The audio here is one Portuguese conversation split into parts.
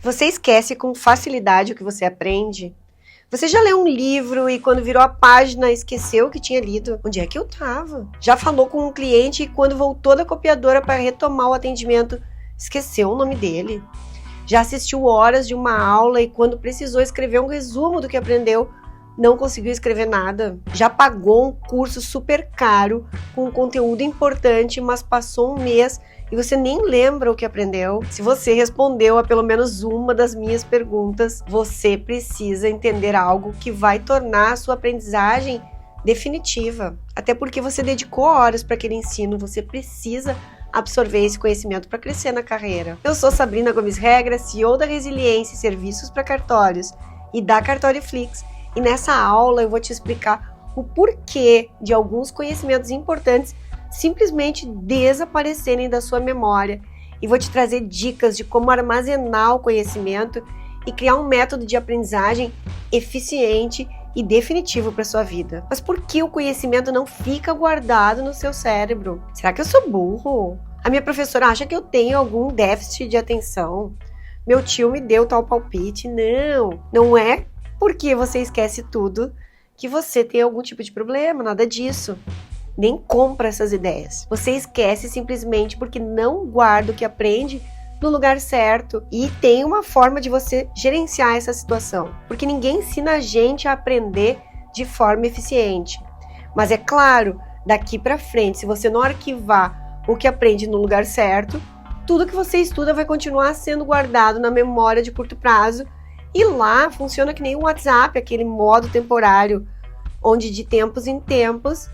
Você esquece com facilidade o que você aprende? Você já leu um livro e quando virou a página esqueceu o que tinha lido? Onde é que eu tava? Já falou com um cliente e quando voltou da copiadora para retomar o atendimento, esqueceu o nome dele? Já assistiu horas de uma aula e quando precisou escrever um resumo do que aprendeu, não conseguiu escrever nada? Já pagou um curso super caro com um conteúdo importante, mas passou um mês e você nem lembra o que aprendeu? Se você respondeu a pelo menos uma das minhas perguntas, você precisa entender algo que vai tornar a sua aprendizagem definitiva. Até porque você dedicou horas para aquele ensino, você precisa absorver esse conhecimento para crescer na carreira. Eu sou Sabrina Gomes Regra, CEO da Resiliência e Serviços para Cartórios e da Cartorioflix. E nessa aula eu vou te explicar o porquê de alguns conhecimentos importantes simplesmente desaparecerem da sua memória e vou te trazer dicas de como armazenar o conhecimento e criar um método de aprendizagem eficiente e definitivo para sua vida. Mas por que o conhecimento não fica guardado no seu cérebro? Será que eu sou burro? A minha professora acha que eu tenho algum déficit de atenção? Meu tio me deu tal palpite? Não é porque você esquece tudo que você tem algum tipo de problema, nada disso. Nem compra essas ideias. Você esquece simplesmente porque não guarda o que aprende no lugar certo e tem uma forma de você gerenciar essa situação. Porque ninguém ensina a gente a aprender de forma eficiente. Mas é claro, daqui para frente, se você não arquivar o que aprende no lugar certo, tudo que você estuda vai continuar sendo guardado na memória de curto prazo e lá funciona que nem um WhatsApp, aquele modo temporário, onde de tempos em tempos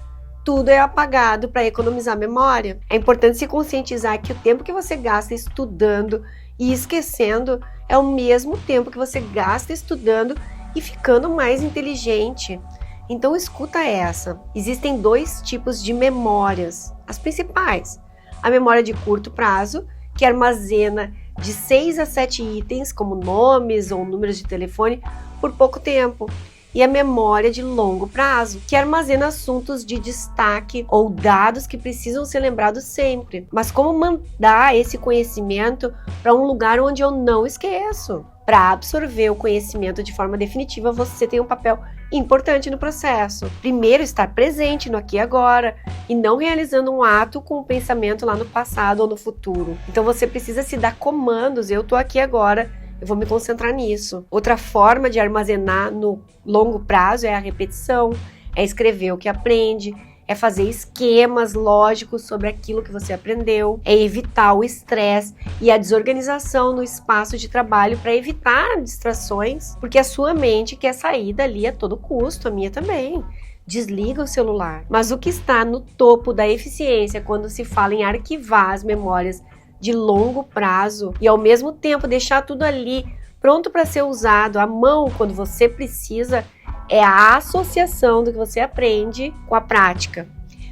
tudo é apagado para economizar memória. É importante se conscientizar que o tempo que você gasta estudando e esquecendo é o mesmo tempo que você gasta estudando e ficando mais inteligente. Então escuta essa. Existem dois tipos de memórias, as principais. A memória de curto prazo, que armazena de 6 a 7 itens, como nomes ou números de telefone, por pouco tempo. E a memória de longo prazo, que armazena assuntos de destaque ou dados que precisam ser lembrados sempre. Mas como mandar esse conhecimento para um lugar onde eu não esqueço? Para absorver o conhecimento de forma definitiva, você tem um papel importante no processo. Primeiro, estar presente no aqui e agora e não realizando um ato com o pensamento lá no passado ou no futuro. Então você precisa se dar comandos, eu estou aqui agora, eu vou me concentrar nisso. Outra forma de armazenar no longo prazo é a repetição, é escrever o que aprende, é fazer esquemas lógicos sobre aquilo que você aprendeu, é evitar o estresse e a desorganização no espaço de trabalho para evitar distrações, porque a sua mente quer sair dali a todo custo, a minha também. Desliga o celular. Mas o que está no topo da eficiência quando se fala em arquivar as memórias de longo prazo e ao mesmo tempo deixar tudo ali pronto para ser usado à mão quando você precisa, é a associação do que você aprende com a prática.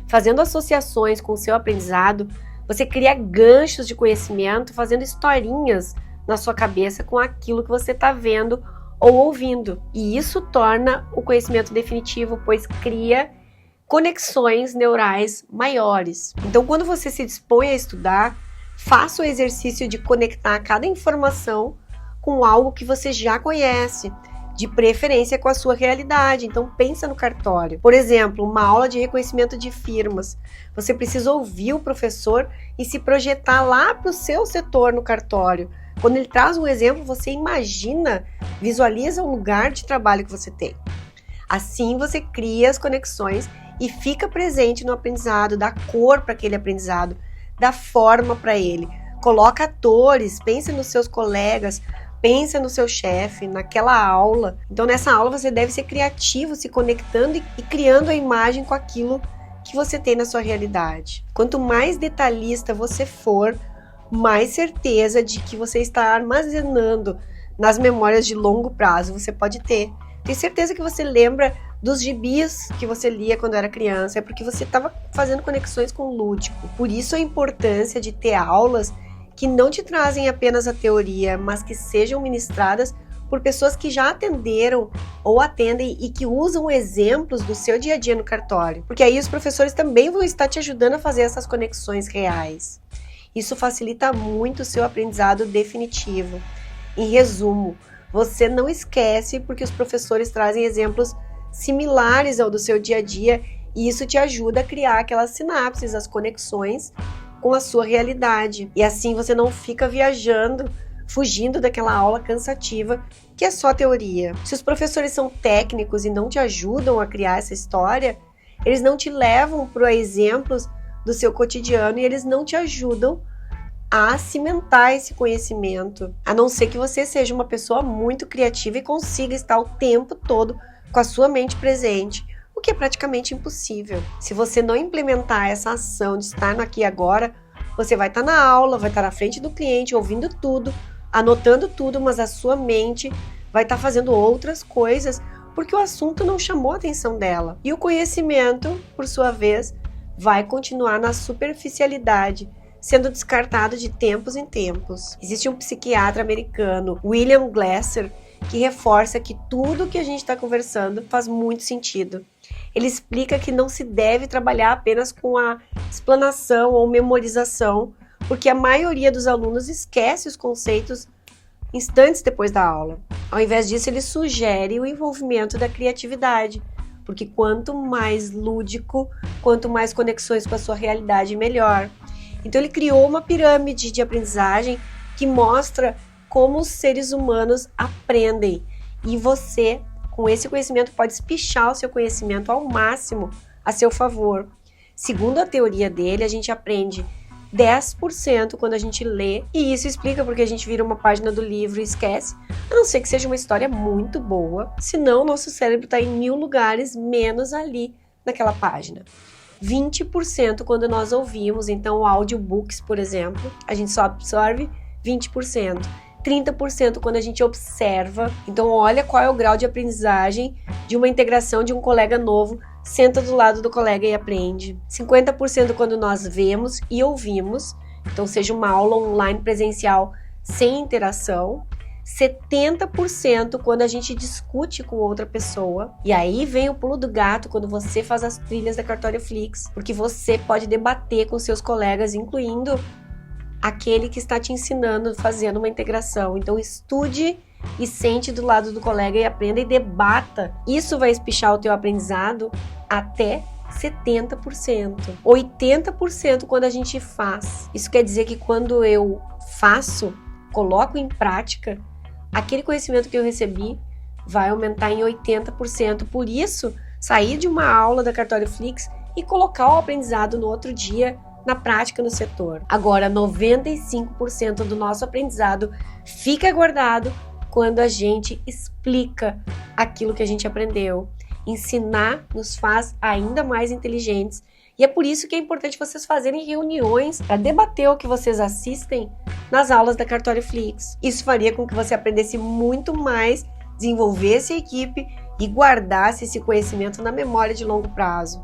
Fazendo associações com o seu aprendizado, você cria ganchos de conhecimento, fazendo historinhas na sua cabeça com aquilo que você está vendo ou ouvindo. E isso torna o conhecimento definitivo, pois cria conexões neurais maiores. Então, quando você se dispõe a estudar, faça o exercício de conectar cada informação com algo que você já conhece, de preferência com a sua realidade. Então pensa no cartório. Por exemplo, uma aula de reconhecimento de firmas. Você precisa ouvir o professor e se projetar lá para o seu setor no cartório. Quando ele traz um exemplo, você imagina, visualiza o lugar de trabalho que você tem. Assim você cria as conexões e fica presente no aprendizado, dá cor para aquele aprendizado, dá forma para ele. Coloca atores, pense nos seus colegas, pensa no seu chefe, naquela aula. Então nessa aula você deve ser criativo, se conectando e criando a imagem com aquilo que você tem na sua realidade. Quanto mais detalhista você for, mais certeza de que você está armazenando nas memórias de longo prazo você pode ter. Tenho certeza que você lembra dos gibis que você lia quando era criança, é porque você estava fazendo conexões com o lúdico. Por isso a importância de ter aulas que não te trazem apenas a teoria, mas que sejam ministradas por pessoas que já atenderam ou atendem e que usam exemplos do seu dia a dia no cartório. Porque aí os professores também vão estar te ajudando a fazer essas conexões reais. Isso facilita muito o seu aprendizado definitivo. Em resumo, você não esquece porque os professores trazem exemplos similares ao do seu dia a dia e isso te ajuda a criar aquelas sinapses, as conexões com a sua realidade. E assim você não fica viajando, fugindo daquela aula cansativa que é só teoria. Se os professores são técnicos e não te ajudam a criar essa história, eles não te levam para exemplos do seu cotidiano e eles não te ajudam a cimentar esse conhecimento, a não ser que você seja uma pessoa muito criativa e consiga estar o tempo todo com a sua mente presente, o que é praticamente impossível. Se você não implementar essa ação de estar no aqui e agora, você vai estar na aula, vai estar na frente do cliente, ouvindo tudo, anotando tudo, mas a sua mente vai estar fazendo outras coisas porque o assunto não chamou a atenção dela. E o conhecimento, por sua vez, vai continuar na superficialidade, sendo descartado de tempos em tempos. Existe um psiquiatra americano, William Glasser, que reforça que tudo que a gente está conversando faz muito sentido. Ele explica que não se deve trabalhar apenas com a explanação ou memorização, porque a maioria dos alunos esquece os conceitos instantes depois da aula. Ao invés disso, ele sugere o envolvimento da criatividade, porque quanto mais lúdico, quanto mais conexões com a sua realidade, melhor. Então ele criou uma pirâmide de aprendizagem que mostra como os seres humanos aprendem. E você, com esse conhecimento, pode espichar o seu conhecimento ao máximo a seu favor. Segundo a teoria dele, a gente aprende 10% quando a gente lê, e isso explica porque a gente vira uma página do livro e esquece, a não ser que seja uma história muito boa, senão o nosso cérebro está em 1000 lugares menos ali naquela página. 20% quando nós ouvimos, então audiobooks, por exemplo, a gente só absorve 20%. 30% quando a gente observa, então olha qual é o grau de aprendizagem de uma integração de um colega novo, senta do lado do colega e aprende. 50% quando nós vemos e ouvimos, então seja uma aula online presencial sem interação. 70% quando a gente discute com outra pessoa. E aí vem o pulo do gato quando você faz as trilhas da Cartorioflix, porque você pode debater com seus colegas, incluindo aquele que está te ensinando, fazendo uma integração. Então estude e sente do lado do colega e aprenda e debata. Isso vai espichar o teu aprendizado até 70%. 80% quando a gente faz. Isso quer dizer que quando eu faço, coloco em prática, aquele conhecimento que eu recebi vai aumentar em 80%. Por isso, sair de uma aula da Cartorioflix e colocar o aprendizado no outro dia na prática no setor. Agora, 95% do nosso aprendizado fica guardado quando a gente explica aquilo que a gente aprendeu. Ensinar nos faz ainda mais inteligentes e é por isso que é importante vocês fazerem reuniões para debater o que vocês assistem nas aulas da Cartorioflix. Isso faria com que você aprendesse muito mais, desenvolvesse a equipe e guardasse esse conhecimento na memória de longo prazo.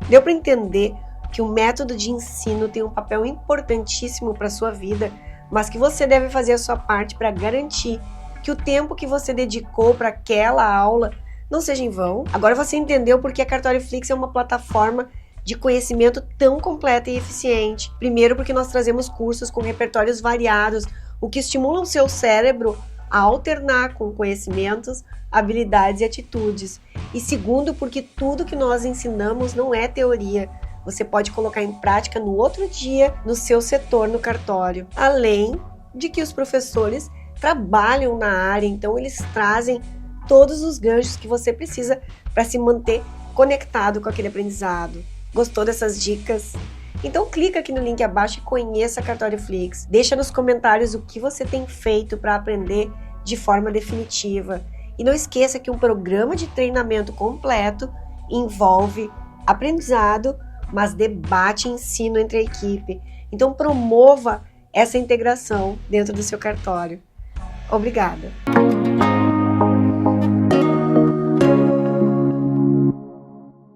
Deu para entender que o método de ensino tem um papel importantíssimo para a sua vida, mas que você deve fazer a sua parte para garantir que o tempo que você dedicou para aquela aula não seja em vão. Agora você entendeu porque a Cartorioflix é uma plataforma de conhecimento tão completa e eficiente. Primeiro, porque nós trazemos cursos com repertórios variados, o que estimula o seu cérebro a alternar com conhecimentos, habilidades e atitudes. E segundo, porque tudo que nós ensinamos não é teoria. Você pode colocar em prática no outro dia, no seu setor, no cartório. Além de que os professores trabalham na área, então eles trazem todos os ganchos que você precisa para se manter conectado com aquele aprendizado. Gostou dessas dicas? Então clica aqui no link abaixo e conheça a Cartorioflix. Deixa nos comentários o que você tem feito para aprender de forma definitiva. E não esqueça que um programa de treinamento completo envolve aprendizado, mas debate e ensino entre a equipe. Então promova essa integração dentro do seu cartório. Obrigada!